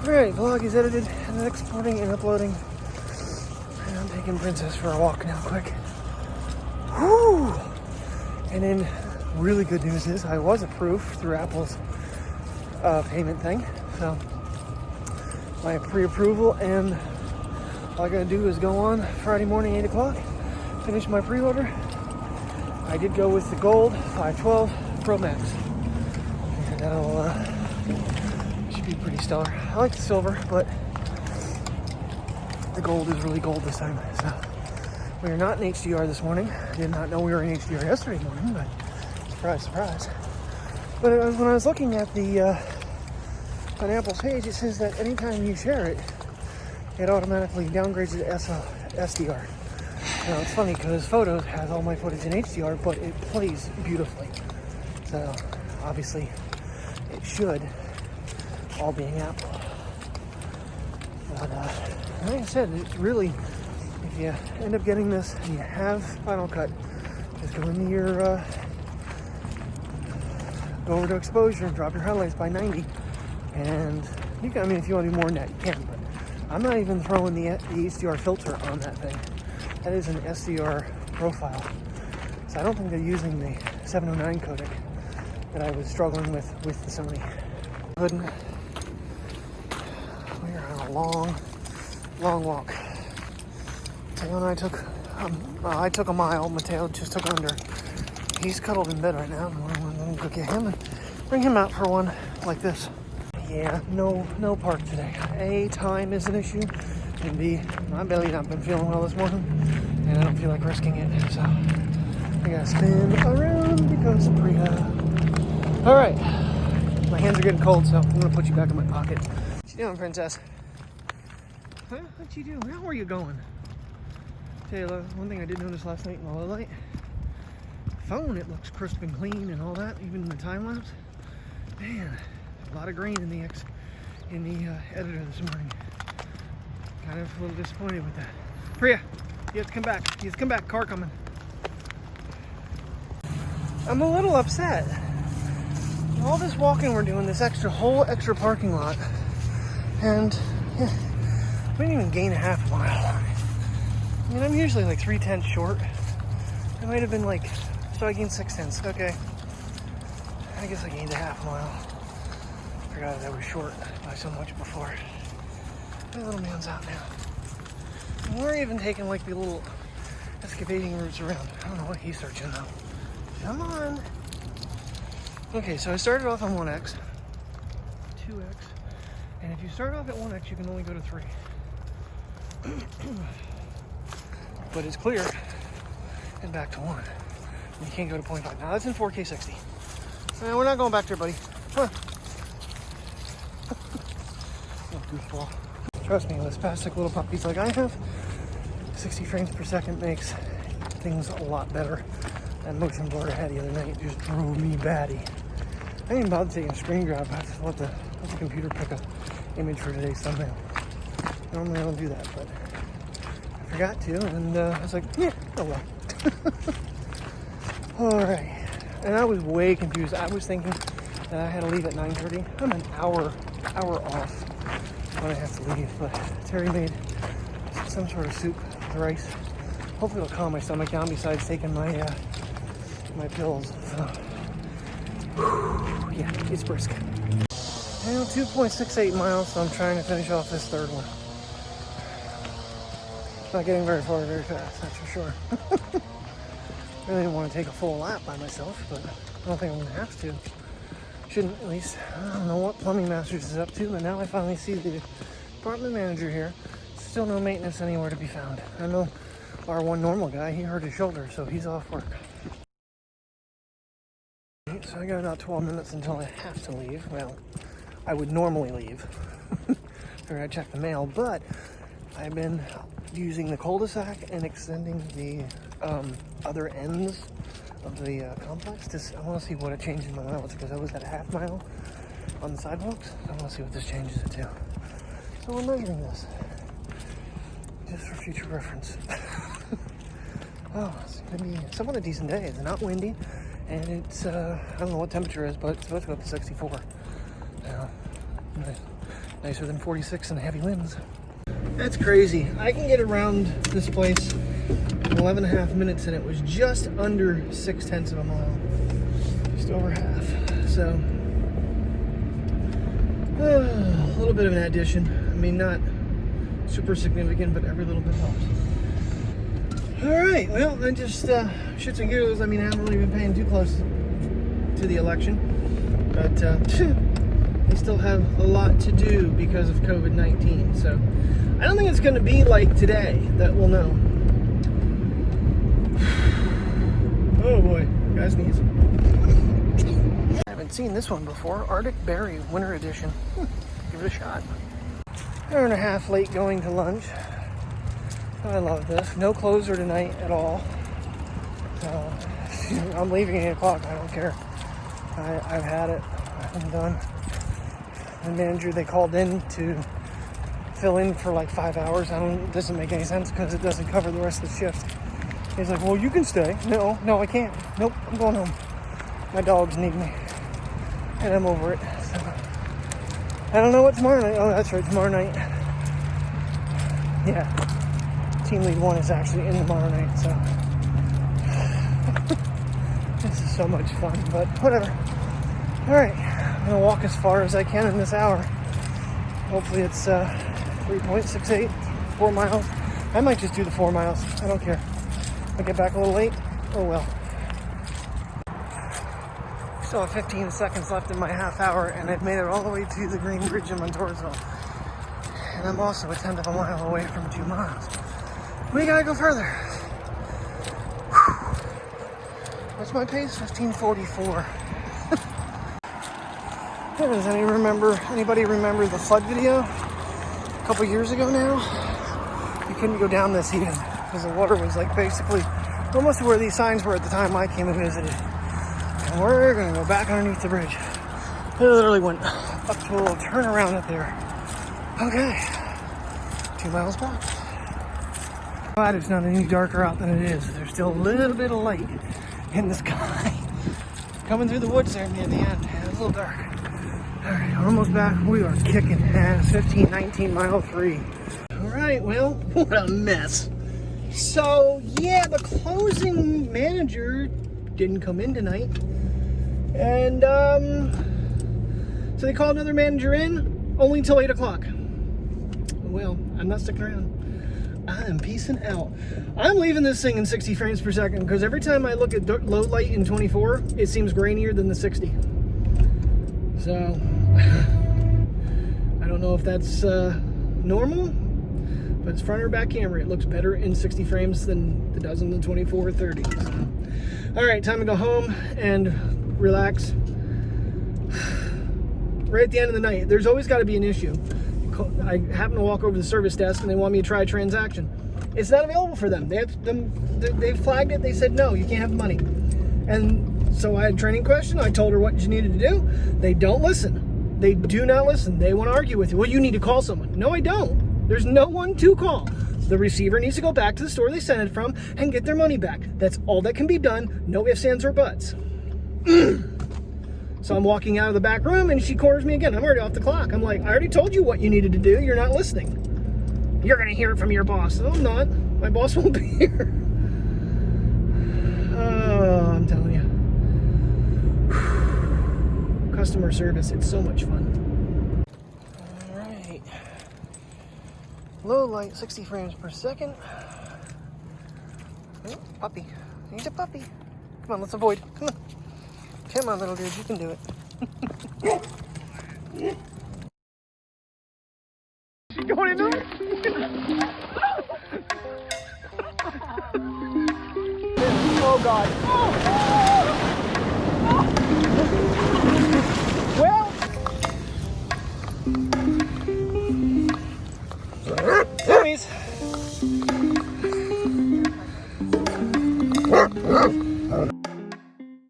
Alright, vlog is edited and exporting and uploading. And I'm taking Princess for a walk now, quick. Whoo! And then really good news is I was approved through Apple's payment thing. So my pre-approval, and all I gotta do is go on Friday morning, 8 o'clock, finish my pre-order. I did go with the gold 512 Pro Max. And that'll should be pretty stellar. I like the silver, but the gold is really gold this time. So we are not in HDR this morning. I did not know we were in HDR yesterday morning, but surprise, surprise. But when I was looking at the on Apple's page, it says that anytime you share it, it automatically downgrades it to SDR. Now it's funny because Photos has all my footage in HDR, but it plays beautifully. So obviously it should all be in Apple. But like I said, it's really, if you end up getting this and you have Final Cut, just go into your go over to exposure and drop your highlights by 90. And you can, I mean, if you want to do more than that, you can, but I'm not even throwing the HDR filter on that thing. That is an SDR profile. So I don't think they're using the 709 codec that I was struggling with the Sony. We're on a long walk. Mateo and I took a mile. Mateo just took under. He's cuddled in bed right now. I'm going to go get him and bring him out for one like this. Yeah, no park today. A, time is an issue, and B, my belly not been feeling well this morning, and I don't feel like risking it, so I gotta spin around because of prehab. All right, my hands are getting cold, so I'm gonna put you back in my pocket. What you doing, Princess? Huh? What you doing? Where are you going? Tell you one thing I did notice last night in the low light. Phone, it looks crisp and clean and all that, even in the time lapse. Man. A lot of grain in the editor this morning. Kind of a little disappointed with that. Priya, you have to come back. You have to come back. Car coming. I'm a little upset. All this walking we're doing, this whole extra parking lot, and yeah, we didn't even gain a half mile. I mean, I'm usually like 3/10 short. It might have been like, so I gained 6/10. Okay. I guess I gained a half mile. I forgot that I was short by so much before. My little man's out now. And we're even taking like the little excavating routes around. I don't know what he's searching though. Come on. Okay, so I started off on 1X, 2X, and if you start off at 1X, you can only go to 3. But it's clear and back to 1. You can't go to 0.5. Now that's in 4K 60. We're not going back there, buddy. Come on. Goofball. Trust me, with spastic little puppies like I have, 60 frames per second makes things a lot better. That motion blur I had the other night just drove me batty. I didn't bother taking a screen grab. I have to let the computer pick a image for today's thumbnail. Normally I don't do that, but I forgot to, and I was like, yeah, oh well. Alright, and I was way confused. I was thinking that I had to leave at 9:30. I'm an hour off when I have to leave, but Terry made some sort of soup with rice. Hopefully it'll calm my stomach down besides taking my my pills. So, yeah, it's brisk. Now 2.68 miles, so I'm trying to finish off this third one. Not getting very far very fast, that's for sure. I really didn't want to take a full lap by myself, but I don't think I'm going to have to. Shouldn't, at least. I don't know what Plumbing Masters is up to, but now I finally see the department manager here. Still no maintenance anywhere to be found. I know our one normal guy, he hurt his shoulder, so he's off work. So I got about 12 minutes until I have to leave. Well, I would normally leave. Or I'd check the mail, but I've been using the cul-de-sac and extending the other ends of the complex. I want to see what it changes my mileage, because I was at a half mile on the sidewalks. I want to see what this changes it to. So we're measuring this just for future reference. Oh, it's gonna be somewhat a decent day. It's not windy, and it's I don't know what temperature it is, but it's supposed to go up to 64. Nicer than 46 and a heavy lens. That's crazy. I can get around this place in 11.5 minutes, and it was just under 0.6 of a mile. Just over half. So, a little bit of an addition. I mean, not super significant, but every little bit helps. Alright, well, I just shits and giggles. I mean, I haven't really been paying too close to the election, but they still have a lot to do because of COVID-19. So, I don't think it's going to be like today that we'll know. Oh boy, guys sneeze. I haven't seen this one before. Arctic Berry Winter Edition. Give it a shot. Hour and a half late going to lunch. I love this. No closer tonight at all. So, I'm leaving at 8 o'clock. I don't care. I've had it. I'm done. The manager, they called in to fill in for like 5 hours. It doesn't make any sense because it doesn't cover the rest of the shift. He's like, well, you can stay. No, I can't. Nope, I'm going home. My dogs need me. And I'm over it. So, I don't know what tomorrow night. Oh, that's right, tomorrow night. Yeah. Team lead 1 is actually in tomorrow night, so. This is so much fun, but whatever. Alright, I'm going to walk as far as I can in this hour. Hopefully it's 3.68, 4 miles. I might just do the 4 miles. I don't care. I get back a little late. Oh well. Still have 15 seconds left in my half hour, and I've made it all the way to the Green Bridge in Montoursville. And I'm also 1/10 of a mile away from 2 miles. We gotta go further. Whew. What's my pace? 15:44. Does anybody remember the flood video? A couple years ago now? You couldn't go down this even because the water was like basically almost where these signs were at the time I came and visited. And we're gonna go back underneath the bridge. It literally went up to a little turnaround up there. Okay, 2 miles back. Glad it's not any darker out than it is. There's still a little bit of light in the sky. Coming through the woods there near the end. It's a little dark. Alright, almost back. We are kicking ass. 19 mile free. Alright, well, what a mess. So, yeah, the closing manager didn't come in tonight. And, so they called another manager in, only until 8 o'clock. Well, I'm not sticking around. I am peacing out. I'm leaving this thing in 60 frames per second because every time I look at low light in 24, it seems grainier than the 60. So, I don't know if that's normal, but it's front or back camera. It looks better in 60 frames than it does in the 24 or 30. So. All right, time to go home and relax. Right at the end of the night, there's always got to be an issue. I happen to walk over to the service desk and they want me to try a transaction. It's not available for them. They flagged it. They said, no, you can't have the money. And so I had a training question. I told her what you needed to do. They don't listen. They do not listen. They want to argue with you. Well, you need to call someone. No, I don't. There's no one to call. The receiver needs to go back to the store they sent it from and get their money back. That's all that can be done. No ifs, ands, or buts. So I'm walking out of the back room and she corners me again. I'm already off the clock. I'm like, I already told you what you needed to do. You're not listening. You're going to hear it from your boss. No, I'm not. My boss won't be here. Oh, I'm telling you. Customer service, it's so much fun. All right. Low light, 60 frames per second. Oh, puppy. He's a puppy. Come on, let's avoid. Come on. Come on, little dude, you can do it. She's going into it? Oh, God. Well. Zoomies.